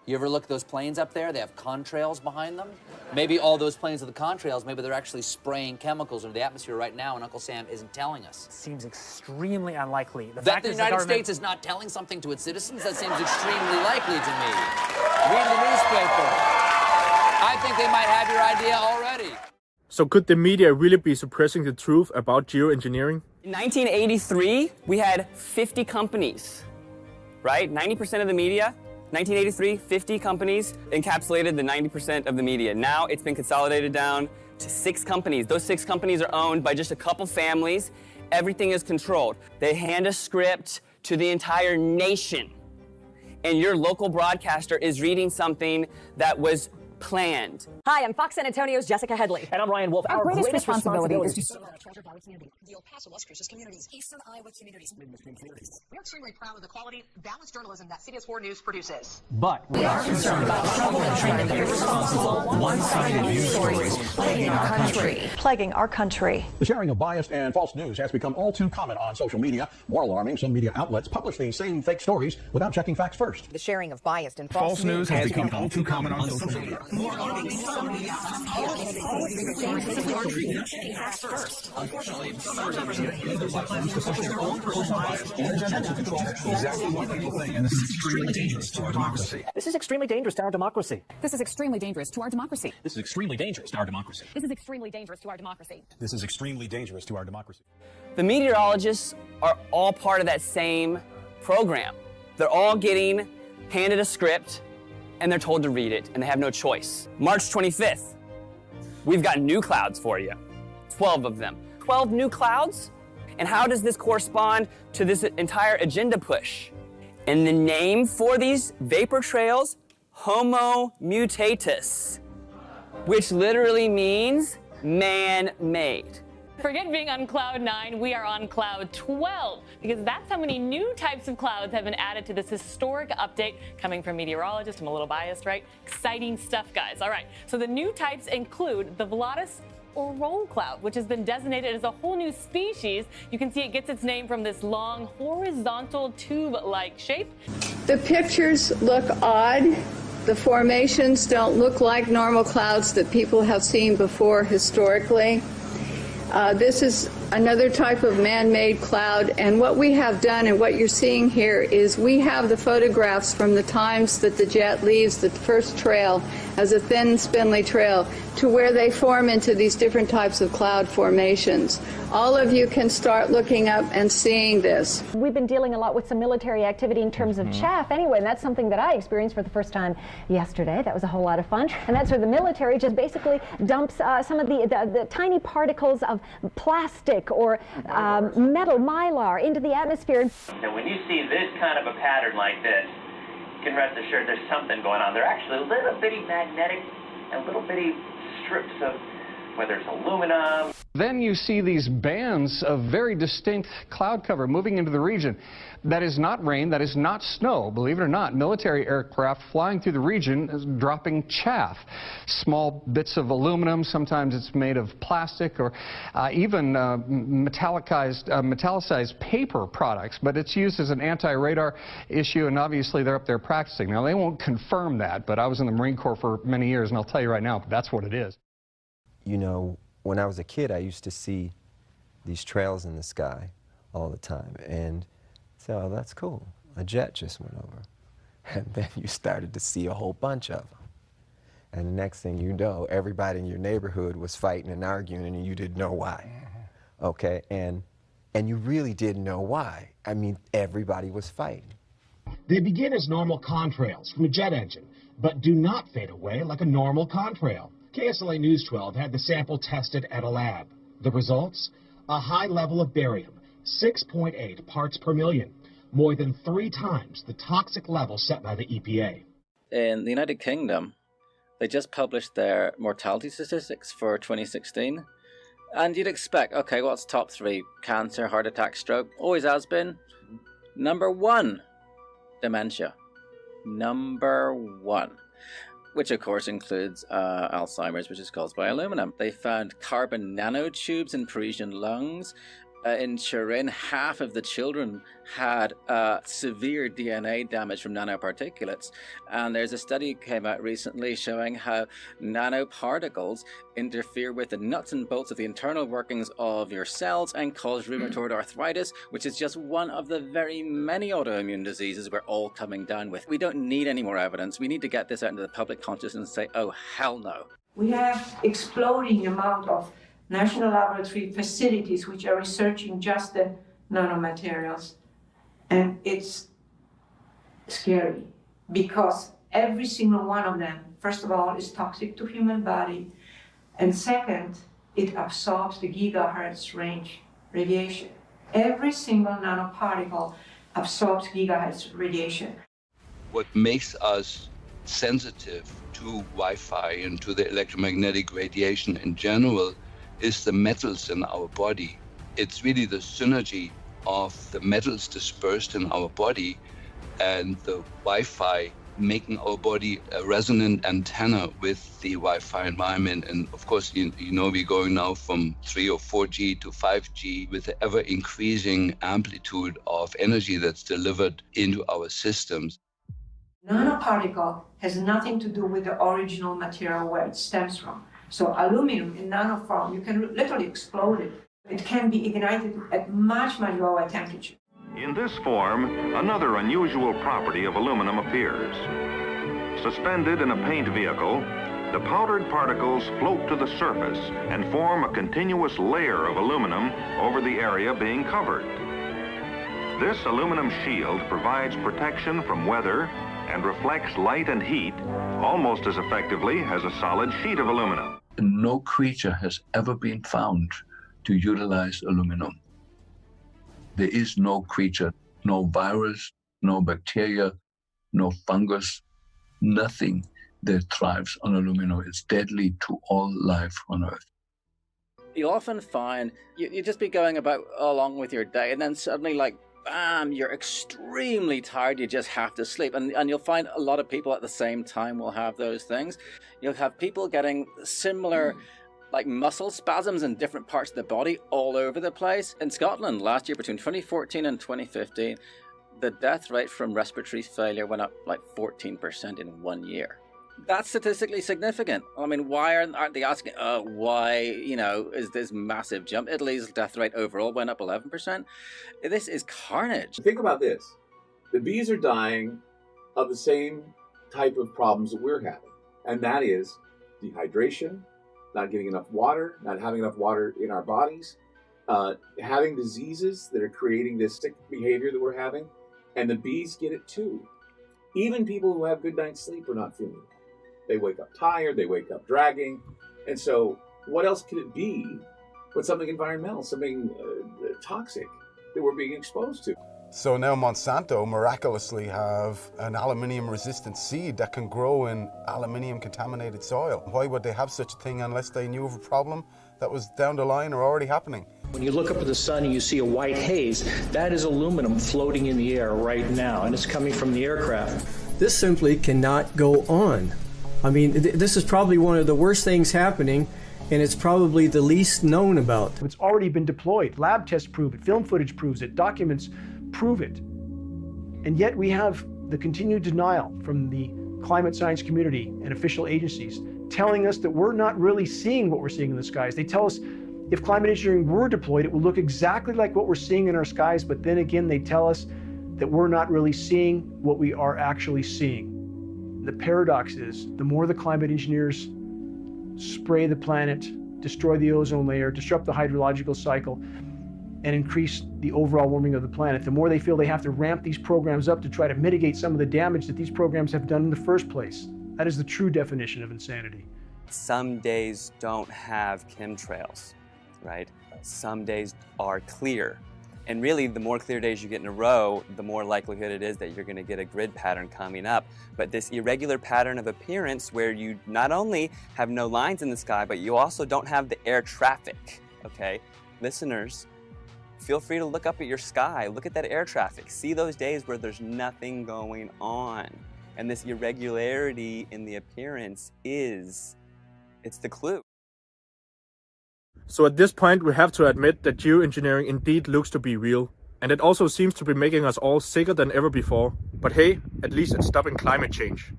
You ever look at those planes up there? They have contrails behind them. Maybe all those planes with the contrails, maybe they're actually spraying chemicals into the atmosphere right now, and Uncle Sam isn't telling us. Seems extremely unlikely. That the United States is not telling something to its citizens, that seems extremely likely to me. Read the newspaper. I think they might have your idea already. So could the media really be suppressing the truth about geoengineering? In 1983, we had 50 companies, right? 90% of the media. 1983, 50 companies encapsulated the 90% of the media. Now it's been consolidated down to 6 companies. Those 6 companies are owned by just a couple families. Everything is controlled. They hand a script to the entire nation. And your local broadcaster is reading something that was planned. Hi, I'm Fox San Antonio's Jessica Headley. And I'm Ryan Wolf. Our greatest responsibility is to serve the Treasure Valley community, the El Paso, Las Cruces communities, Eastern Iowa communities, Midwestern communities. We're extremely proud of the quality, balanced journalism that CBS 4 News produces. But we are concerned about the trouble and trend of irresponsible, one-sided news stories plaguing our country. Plaguing our country. The sharing of biased and false news has become all too common on social media. More alarming, some media outlets publish these same fake stories without checking facts first. The sharing of biased and false news has become all too common on social media. More alarming, some media outlets first. Unfortunately, some members of the plans to push their own personal bias and agenda to control exactly what people think, and this is extremely dangerous to our democracy. This is extremely dangerous to our democracy. This is extremely dangerous to our democracy. This is extremely dangerous to our democracy. This is extremely dangerous to our democracy. This is extremely dangerous to our democracy. The meteorologists are all part of that same program. They're all getting handed a script, and they're told to read it, and they have no choice. March 25th, we've got new clouds for you. 12 of them. 12 new clouds? And how does this correspond to this entire agenda push? And the name for these vapor trails, Homo mutatus, which literally means man-made. Forget being on cloud 9, we are on cloud 12, because that's how many new types of clouds have been added to this historic update coming from meteorologists. I'm a little biased, right? Exciting stuff, guys. All right, so the new types include the Velatus or roll cloud, which has been designated as a whole new species. You can see it gets its name from this long horizontal tube-like shape. The pictures look odd. The formations don't look like normal clouds that people have seen before historically. This is another type of man-made cloud, and what we have done and what you're seeing here is we have the photographs from the times that the jet leaves the first trail as a thin, spindly trail to where they form into these different types of cloud formations. All of you can start looking up and seeing this. We've been dealing a lot with some military activity in terms of chaff anyway, and that's something that I experienced for the first time yesterday. That was a whole lot of fun. And that's where the military just basically dumps some of the tiny particles of plastic or metal mylar into the atmosphere. And when you see this kind of a pattern like this, you can rest assured there's something going on. They're actually little bitty magnetic and little bitty strips of, whether it's aluminum. Then you see these bands of very distinct cloud cover moving into the region. That is not rain, that is not snow. Believe it or not, military aircraft flying through the region is dropping chaff. Small bits of aluminum, sometimes it's made of plastic or even metallicized paper products, but it's used as an anti-radar issue, and obviously they're up there practicing. Now, they won't confirm that, but I was in the Marine Corps for many years, and I'll tell you right now, that's what it is. You know, when I was a kid, I used to see these trails in the sky all the time, and say, oh, that's cool. A jet just went over. And then you started to see a whole bunch of them. And the next thing you know, everybody in your neighborhood was fighting and arguing, and you didn't know why. Okay, and you really didn't know why. I mean, everybody was fighting. They begin as normal contrails from a jet engine, but do not fade away like a normal contrail. KSLA News 12 had the sample tested at a lab. The results? A high level of barium, 6.8 parts per million, more than 3 times the toxic level set by the EPA. In the United Kingdom, they just published their mortality statistics for 2016. And you'd expect, okay, what's top 3? Cancer, heart attack, stroke. Always has been. Number 1, dementia. Number 1. Which of course includes Alzheimer's, which is caused by aluminum. They found carbon nanotubes in Parisian lungs, In Turin, half of the children had severe DNA damage from nanoparticulates. And there's a study that came out recently showing how nanoparticles interfere with the nuts and bolts of the internal workings of your cells and cause rheumatoid arthritis, which is just one of the very many autoimmune diseases we're all coming down with. We don't need any more evidence. We need to get this out into the public consciousness and say, oh, hell no. We have exploding amount of national laboratory facilities which are researching just the nanomaterials. And it's scary because every single one of them, first of all, is toxic to human body. And second, it absorbs the gigahertz range radiation. Every single nanoparticle absorbs gigahertz radiation. What makes us sensitive to Wi-Fi and to the electromagnetic radiation in general is the metals in our body. It's really the synergy of the metals dispersed in our body and the Wi-Fi making our body a resonant antenna with the Wi-Fi environment. And of course, you know, we're going now from 3 or 4G to 5G with the ever increasing amplitude of energy that's delivered into our systems. Nanoparticle has nothing to do with the original material where it stems from. So aluminum in nanoform, you can literally explode it. It can be ignited at much, much lower temperature. In this form, another unusual property of aluminum appears. Suspended in a paint vehicle, the powdered particles float to the surface and form a continuous layer of aluminum over the area being covered. This aluminum shield provides protection from weather and reflects light and heat almost as effectively as a solid sheet of aluminum. No creature has ever been found to utilize aluminum. There is no creature, no virus, no bacteria, no fungus, nothing that thrives on aluminum. It's deadly to all life on Earth. You often find you just be going about along with your day, and then suddenly, like, bam, you're extremely tired, you just have to sleep. And you'll find a lot of people at the same time will have those things. You'll have people getting similar like muscle spasms in different parts of the body all over the place. In Scotland last year, between 2014 and 2015, the death rate from respiratory failure went up like 14% in 1 year. That's statistically significant. I mean, why aren't they asking, why, you know, is this massive jump? Italy's death rate overall went up 11%. This is carnage. Think about this. The bees are dying of the same type of problems that we're having, and that is dehydration, not getting enough water, not having enough water in our bodies, having diseases that are creating this sick behavior that we're having, and the bees get it too. Even people who have good night's sleep are not feeling it. They wake up tired, they wake up dragging, and so what else could it be but something environmental, something toxic that we're being exposed to? So now Monsanto miraculously have an aluminium-resistant seed that can grow in aluminium-contaminated soil. Why would they have such a thing unless they knew of a problem that was down the line or already happening? When you look up at the sun and you see a white haze, that is aluminum floating in the air right now, and it's coming from the aircraft. This simply cannot go on. I mean, this is probably one of the worst things happening, and it's probably the least known about. It's already been deployed. Lab tests prove it. Film footage proves it. Documents prove it. And yet we have the continued denial from the climate science community and official agencies telling us that we're not really seeing what we're seeing in the skies. They tell us if climate engineering were deployed, it would look exactly like what we're seeing in our skies, but then again, they tell us that we're not really seeing what we are actually seeing. The paradox is, the more the climate engineers spray the planet, destroy the ozone layer, disrupt the hydrological cycle, and increase the overall warming of the planet, the more they feel they have to ramp these programs up to try to mitigate some of the damage that these programs have done in the first place. That is the true definition of insanity. Some days don't have chemtrails, right? Some days are clear. And really, the more clear days you get in a row, the more likelihood it is that you're going to get a grid pattern coming up. But this irregular pattern of appearance where you not only have no lines in the sky, but you also don't have the air traffic, okay? Listeners, feel free to look up at your sky, look at that air traffic, see those days where there's nothing going on. And this irregularity in the appearance it's the clue. So at this point, we have to admit that geoengineering indeed looks to be real. And it also seems to be making us all sicker than ever before. But hey, at least it's stopping climate change.